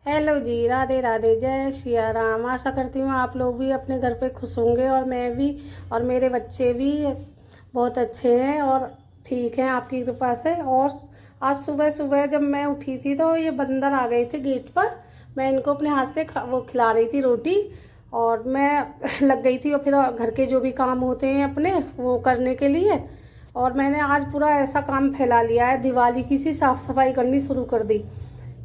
Hello जी, राधे राधे, जय सिया राम। आशा करती हूँ आप लोग भी अपने घर पे खुश होंगे और मैं भी और मेरे बच्चे भी बहुत अच्छे हैं और ठीक हैं आपकी कृपा से। और आज सुबह सुबह जब मैं उठी थी तो ये बंदर आ गए थे गेट पर। मैं इनको अपने हाथ से वो खिला रही थी रोटी और मैं लग गई थी और फिर घर के जो भी काम होते हैं अपने वो करने के लिए। और मैंने आज पूरा ऐसा काम फैला लिया है, दिवाली की सी साफ सफाई करनी शुरू कर दी,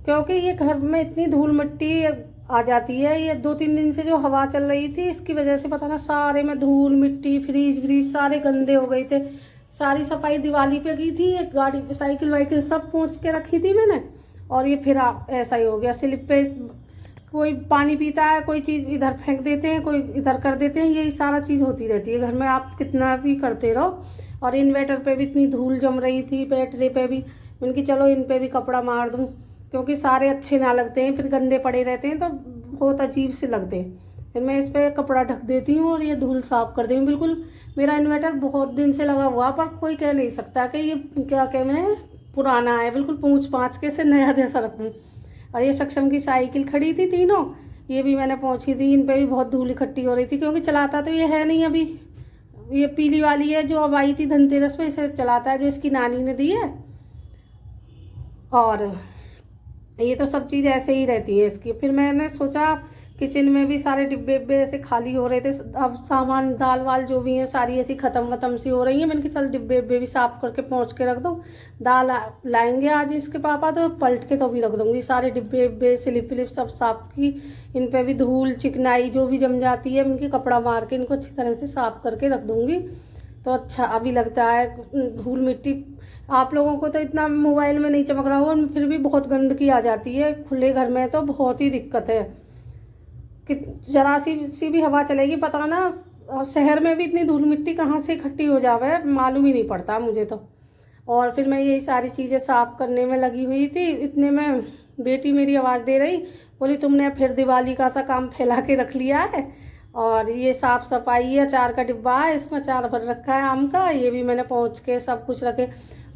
क्योंकि ये घर में इतनी धूल मिट्टी आ जाती है। ये 2-3 दिन से जो हवा चल रही थी इसकी वजह से पता ना सारे में धूल मिट्टी फ्रीज व्रीज सारे गंदे हो गए थे। सारी सफाई दिवाली पे की थी, एक गाड़ी साइकिल वाइकिल सब पोंछ के रखी थी मैंने। और ये फिर ऐसा ही हो गया, स्लिप पे कोई पानी पीता है, कोई चीज़ इधर फेंक देते हैं, कोई इधर कर देते हैं, यही सारा चीज़ होती रहती है घर में, आप कितना भी करते रहो। और इन्वर्टर पे भी इतनी धूल जम रही थी, बैटरी पे भी। मैंने कि चलो इन पे भी कपड़ा मार दूँ, क्योंकि सारे अच्छे ना लगते हैं, फिर गंदे पड़े रहते हैं तो बहुत अजीब से लगते हैं। फिर मैं इस पर कपड़ा ढक देती हूँ और ये धूल साफ कर देती हूँ बिल्कुल। मेरा इन्वर्टर बहुत दिन से लगा हुआ, पर कोई कह नहीं सकता कि ये क्या कह मैं पुराना है, बिल्कुल पूंछ पाँच के से नया जैसा रखूँ। और ये सक्षम की साइकिल खड़ी थी तीनों, ये भी मैंने पहुँची थी, इन पर भी बहुत धूल इकट्ठी हो रही थी, क्योंकि चलाता तो ये है नहीं अभी। ये पीली वाली है जो अब आई थी धनतेरस पे, इसे चलाता है, जो इसकी नानी ने दी है। और ये तो सब चीज़ ऐसे ही रहती है इसकी। फिर मैंने सोचा किचन में भी सारे डिब्बे डिब्बे ऐसे खाली हो रहे थे, अब सामान दाल वाल जो भी हैं सारी ऐसी ख़त्म सी हो रही है। मैंने कहा चल डिब्बे डिब्बे भी साफ़ करके पहुँच के रख दूँ। दाल लाएंगे आज इसके पापा, तो पलट के तो भी रख दूँगी सारे डिब्बे डिब्बे स्लिप विलिप सब साफ़ की। इन पर भी धूल चिकनाई जो भी जम जाती है, इनकी कपड़ा मार के इनको अच्छी तरह से साफ़ करके रख दूँगी। तो अच्छा अभी लगता है धूल मिट्टी। आप लोगों को तो इतना मोबाइल में नहीं चमक रहा होगा, फिर भी बहुत गंदगी आ जाती है खुले घर में, तो बहुत ही दिक्कत है कि जरा सी भी हवा चलेगी पता ना। और शहर में भी इतनी धूल मिट्टी कहाँ से इकट्ठी हो जावे मालूम ही नहीं पड़ता मुझे तो। और फिर मैं यही सारी चीज़ें साफ करने में लगी हुई थी, इतने में बेटी मेरी आवाज़ दे रही, बोली तुमने फिर दिवाली का सा काम फैला के रख लिया है। और ये साफ़ सफाई है, अचार का डिब्बा है, इसमें अचार भर रखा है आम का, ये भी मैंने पहुँच के सब कुछ रखे।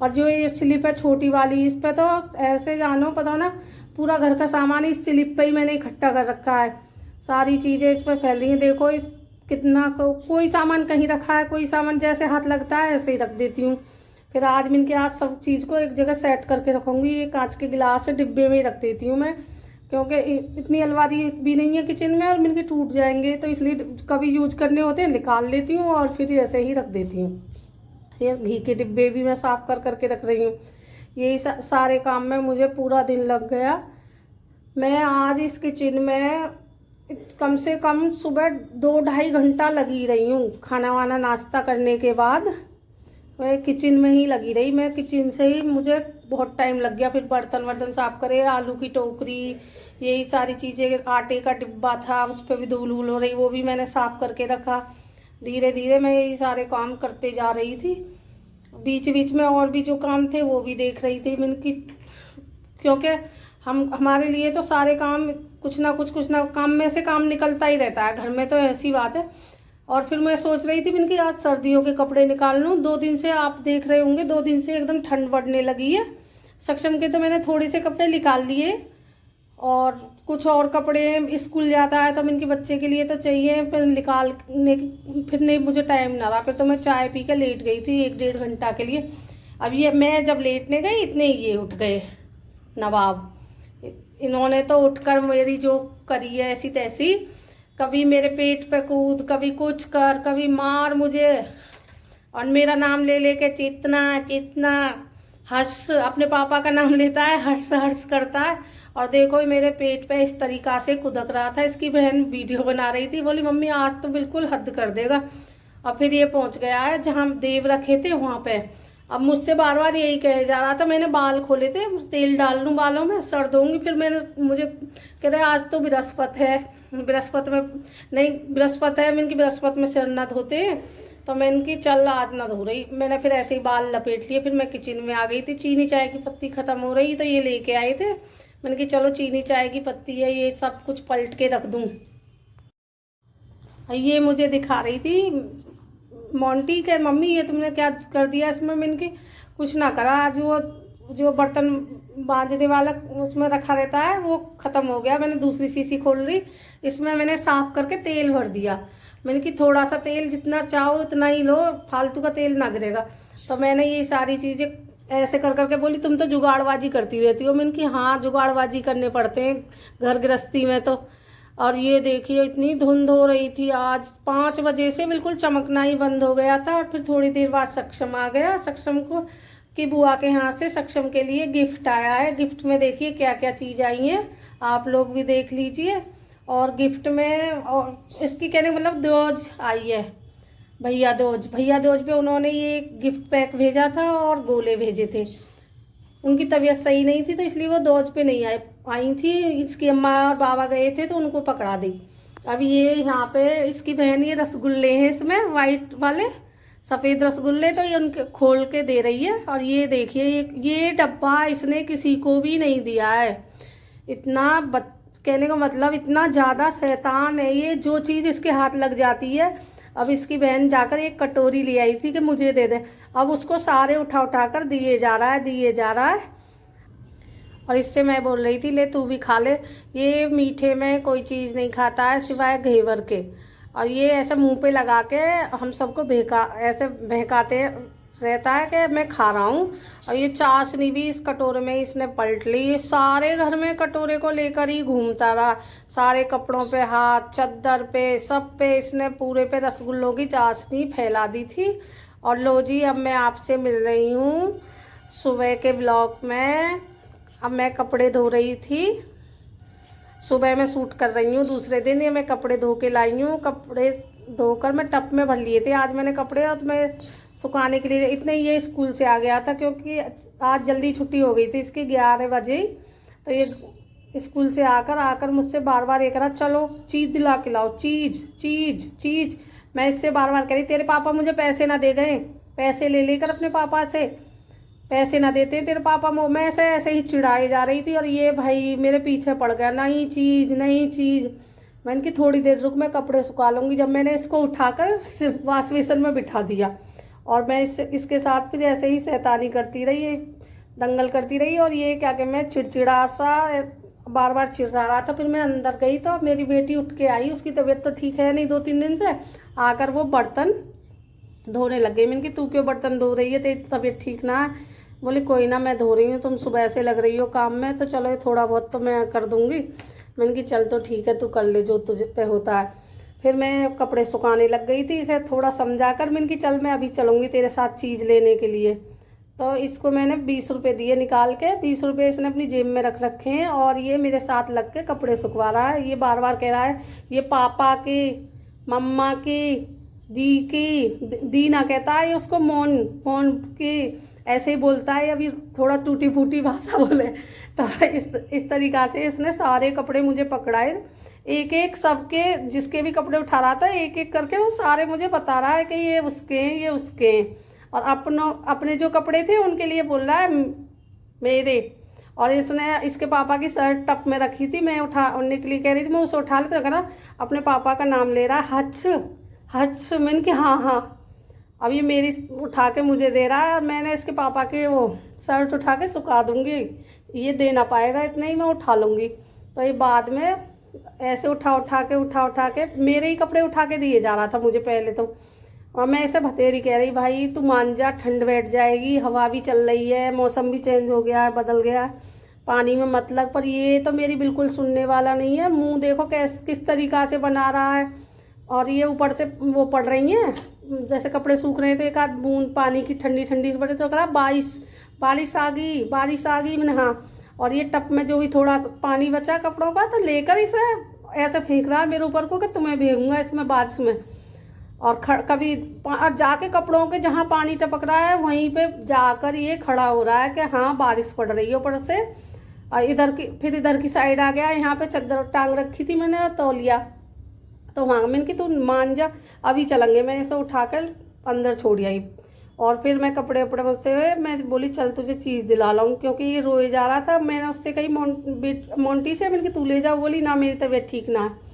और जो ये स्लिप है छोटी वाली, इस पर तो ऐसे जानो पता ना पूरा घर का सामान इस स्लिप पे ही मैंने इकट्ठा कर रखा है। सारी चीज़ें इस पर फैल रही हैं, देखो इस कितना कोई सामान कहीं रखा है, कोई सामान जैसे हाथ लगता है ऐसे ही रख देती हूँ। फिर आज मैं इनके आज सब चीज़ को एक जगह सेट करके रखूँगी। ये कांच के गिलास है, डिब्बे में ही रख देती हूँ मैं, क्योंकि इतनी अलमारी भी नहीं है किचन में और मिनके टूट जाएंगे, तो इसलिए कभी यूज करने होते हैं निकाल लेती हूँ और फिर ऐसे ही रख देती हूँ। ये घी के डिब्बे भी मैं साफ़ कर करके रख रही हूँ। यही सारे काम में मुझे पूरा दिन लग गया। मैं आज इस किचन में कम से कम सुबह 2-2.5 घंटा लगी रही हूँ, खाना वाना नाश्ता करने के बाद मैं किचन में ही लगी रही। मैं किचन से ही मुझे बहुत टाइम लग गया, फिर बर्तन वर्तन साफ करे, आलू की टोकरी, यही सारी चीज़ें, आटे का डिब्बा था उस पर भी धूल वूल हो रही, वो भी मैंने साफ़ करके रखा। धीरे धीरे मैं यही सारे काम करते जा रही थी, बीच बीच में और भी जो काम थे वो भी देख रही थी मैंने कि, क्योंकि हमारे लिए तो सारे काम कुछ ना काम में से काम निकलता ही रहता है घर में, तो ऐसी बात है। और फिर मैं सोच रही थी मैंने कि आज सर्दियों के कपड़े निकाल लूँ। 2 दिन से आप देख रहे होंगे, 2 दिन से एकदम ठंड बढ़ने लगी है। सक्षम के तो मैंने थोड़े से कपड़े निकाल लिए और कुछ और कपड़े, स्कूल जाता है तो इनके बच्चे के लिए तो चाहिए, फिर निकालने फिर नहीं मुझे टाइम ना रहा, फिर तो मैं चाय पी के लेट गई थी 1-1.5 घंटा के लिए। अब ये मैं जब लेटने गई इतने ही ये उठ गए नवाब। इन्होंने तो उठकर मेरी जो करी है ऐसी तैसी, कभी मेरे पेट पे कूद, कभी कुछ कर, कभी मार मुझे, और मेरा नाम ले लेके चेतना चेतना, हर्ष अपने पापा का नाम लेता है, हर्ष हर्ष करता है। और देखो मेरे पेट पे इस तरीक़ा से कुदक रहा था। इसकी बहन वीडियो बना रही थी, बोली मम्मी आज तो बिल्कुल हद कर देगा। और फिर ये पहुंच गया है जहाँ देव रखे थे वहाँ पे। अब मुझसे बार बार यही कहे जा रहा था, मैंने बाल खोले थे, तेल डाल लूँ बालों में, सर दूंगी। फिर मैंने मुझे कह रहे आज तो बृहस्पति है, बृहस्पति में नहीं, बृहस्पति है, मैंने की बृहस्पति में सिर न धोते, तो मैं इनकी चल आज ना धो रही। मैंने फिर ऐसे ही बाल लपेट लिए, फिर मैं किचन में आ गई थी। चीनी चाय की पत्ती ख़त्म हो रही तो ये लेके आए थे, मैंने कि चलो चीनी चाय की पत्ती है, ये सब कुछ पलट के रख दूँ। ये मुझे दिखा रही थी मोंटी के, मम्मी ये तुमने क्या कर दिया इसमें। मैंने कि कुछ ना करा, आज वो जो बर्तन मांजने वाला उसमें रखा रहता है वो ख़त्म हो गया। मैंने दूसरी शीशी खोल ली, इसमें मैंने साफ़ करके तेल भर दिया। मैंने कि थोड़ा सा तेल जितना चाहो उतना ही लो, फालतू का तेल ना गिरेगा। तो मैंने ये सारी चीज़ें ऐसे कर करके बोली तुम तो जुगाड़बाजी करती रहती हो। मैंने कि हाँ, जुगाड़बाजी करने पड़ते हैं घर गृहस्थी में तो। और ये देखिए इतनी धुंध हो रही थी, आज 5 बजे से बिल्कुल चमकना ही बंद हो गया था। और फिर थोड़ी देर बाद सक्षम आ गया। सक्षम को की बुआ के यहाँ से सक्षम के लिए गिफ्ट आया है। गिफ्ट में देखिए क्या क्या चीज़ आई है, आप लोग भी देख लीजिए। और गिफ्ट में और इसकी कहने मतलब दोज आई है, भैया दोज पे उन्होंने ये गिफ्ट पैक भेजा था और गोले भेजे थे। उनकी तबीयत सही नहीं थी तो इसलिए वो दोज पे नहीं आई थी। इसकी अम्मा और बाबा गए थे तो उनको पकड़ा दी। अब ये यहाँ पे इसकी बहन ये रसगुल्ले हैं, इसमें वाइट वाले सफ़ेद रसगुल्ले, तो ये उनके खोल के दे रही है। और ये देखिए ये डब्बा इसने किसी को भी नहीं दिया है। इतना कहने का मतलब इतना ज़्यादा शैतान है ये, जो चीज़ इसके हाथ लग जाती है। अब इसकी बहन जाकर एक कटोरी ले आई थी कि मुझे दे दे, अब उसको सारे उठा उठा कर दिए जा रहा है। और इससे मैं बोल रही थी ले तू भी खा ले, ये मीठे में कोई चीज़ नहीं खाता है सिवाय घेवर के। और ये ऐसे मुंह पे लगा के हम सबको ऐसे बहकाते रहता है कि मैं खा रहा हूँ। और ये चाशनी भी इस कटोरे में इसने पलट ली। ये सारे घर में कटोरे को लेकर ही घूमता रहा, सारे कपड़ों पे हाथ, चद्दर पे, सब पे इसने पूरे पे रसगुल्लों की चाशनी फैला दी थी। और लो जी, अब मैं आपसे मिल रही हूँ सुबह के ब्लॉग में। अब मैं कपड़े धो रही थी, सुबह मैं सूट कर रही हूँ दूसरे दिन। ये मैं कपड़े धो के लाई हूँ, कपड़े धोकर मैं टब में भर लिए थे आज मैंने कपड़े। और मैं सुखाने के लिए इतने ये स्कूल से आ गया था क्योंकि आज जल्दी छुट्टी हो गई थी इसकी 11 बजे। तो ये स्कूल से आकर मुझसे बार बार ये करा चलो चीज़ दिला के लाओ, चीज़। मैं इससे बार बार कह रही तेरे पापा मुझे पैसे ना दे गए, पैसे ले लेकर अपने पापा से पैसे ना देते तेरे पापा। मैं ऐसे ही चिढ़ाई जा रही थी और ये भाई मेरे पीछे पड़ गया, नहीं चीज़। मैंने कि थोड़ी देर रुक, मैं कपड़े सुखा लूँगी। जब मैंने इसको उठाकर वॉश बेसिन में बिठा दिया और मैं इसके साथ फिर ऐसे ही शैतानी करती रही, दंगल करती रही। और ये क्या कि मैं चिड़चिड़ा सा बार बार चिढ़ा रहा था। फिर मैं अंदर गई तो मेरी बेटी उठ के आई, उसकी तबीयत तो ठीक है नहीं 2-3 दिन से। आकर वो बर्तन धोने लग गई। मैंने कि तू क्यों बर्तन धो रही है, तेरी तबीयत ठीक ना है? बोली कोई ना मैं धो रही हूँ, तुम सुबह से लग रही हो काम में तो चलो थोड़ा बहुत तो मैं कर दूँगी। मैंने कि चल तो ठीक है, तू कर ले जो तुझे पे होता है। फिर मैं कपड़े सुखाने लग गई थी, इसे थोड़ा समझा कर मैंने कि चल मैं अभी चलूँगी तेरे साथ चीज़ लेने के लिए। तो इसको मैंने 20 रुपये दिए निकाल के, 20 रुपये इसने अपनी जेब में रख रखे हैं। और ये मेरे साथ लग के कपड़े सुखवा रहा है। ये बार बार कह रहा है ये पापा की, मम्मा की, दी ना कहता है, उसको मोन की ऐसे ही बोलता है। अभी थोड़ा टूटी फूटी भाषा बोले तो इस तरीक़ा से इसने सारे कपड़े मुझे पकड़ाए, एक सबके जिसके भी कपड़े उठा रहा था एक करके वो सारे मुझे बता रहा है कि ये उसके हैं। और अपने जो कपड़े थे उनके लिए बोल रहा है मेरे। और इसने इसके पापा की शर्ट टप में रखी थी, मैं उठाने के लिए कह रही थी, मैं उसे उठा लेती, तो अपने पापा का नाम ले रहा है हच। मैंने कि हाँ। अब ये मेरी उठा के मुझे दे रहा है और मैंने इसके पापा के वो शर्ट उठा के सुखा दूँगी, ये दे ना पाएगा, इतना ही मैं उठा लूँगी। तो ये बाद में ऐसे उठा के मेरे ही कपड़े उठा के दिए जा रहा था मुझे पहले तो। और मैं ऐसे भतेरी कह रही भाई तू मान जा, ठंड बैठ जाएगी, हवा भी चल रही है, मौसम भी चेंज हो गया है, बदल गया है, पानी में मत लग। पर ये तो मेरी बिल्कुल सुनने वाला नहीं है। मुंह देखो किस तरीक़ा से बना रहा है। और ये ऊपर से वो पड़ रही हैं, जैसे कपड़े सूख रहे हैं तो एक आध बूंद पानी की ठंडी से पड़े तो कहा बारिश आ गई मैंने हाँ। और ये टप में जो भी थोड़ा पानी बचा कपड़ों का तो लेकर इसे ऐसे फेंक रहा है मेरे ऊपर को कि तुम्हें भेजूंगा इसमें बारिश में। और कभी जाके कपड़ों के जहाँ पानी टपक रहा है वहीं पे जाकर ये खड़ा हो रहा है कि हाँ बारिश पड़ रही है ऊपर से। और इधर की साइड आ गया, यहाँ पे चद्दर टांग रखी थी मैंने तौलिया, तो वहाँ मैंने कि तू मान जा अभी चलेंगे। मैं ऐसे उठाकर अंदर छोड़ आई और फिर मैं कपड़े उपड़े मुझसे मैं बोली चल तुझे चीज़ दिला लाऊं, क्योंकि ये रोए जा रहा था। मैंने उससे कही मोंटी से मैंने कि तू ले जा, बोली ना मेरी तबीयत ठीक ना है।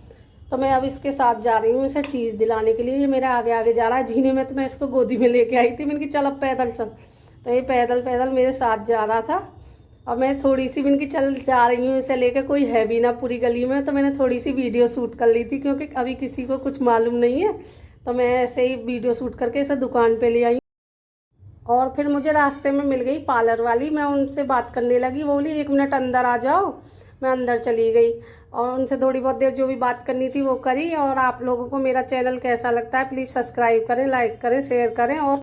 तो मैं अब इसके साथ जा रही हूँ इसे चीज़ दिलाने के लिए। ये मेरे आगे जा रहा है झीने में, तो मैं इसको गोदी में लेके आई थी। मैंने कि चल अब पैदल चल, तो ये पैदल मेरे साथ जा रहा था। और मैं थोड़ी सी भी इनकी चल जा रही हूँ, इसे लेके कोई है भी ना पूरी गली में, तो मैंने थोड़ी सी वीडियो शूट कर ली थी क्योंकि अभी किसी को कुछ मालूम नहीं है, तो मैं ऐसे ही वीडियो शूट करके इसे दुकान पे ले आई। और फिर मुझे रास्ते में मिल गई पार्लर वाली, मैं उनसे बात करने लगी, वो बोली 1 मिनट अंदर आ जाओ। मैं अंदर चली गई और उनसे थोड़ी बहुत देर जो भी बात करनी थी वो करी। और आप लोगों को मेरा चैनल कैसा लगता है प्लीज़ सब्सक्राइब करें, लाइक करें, शेयर करें और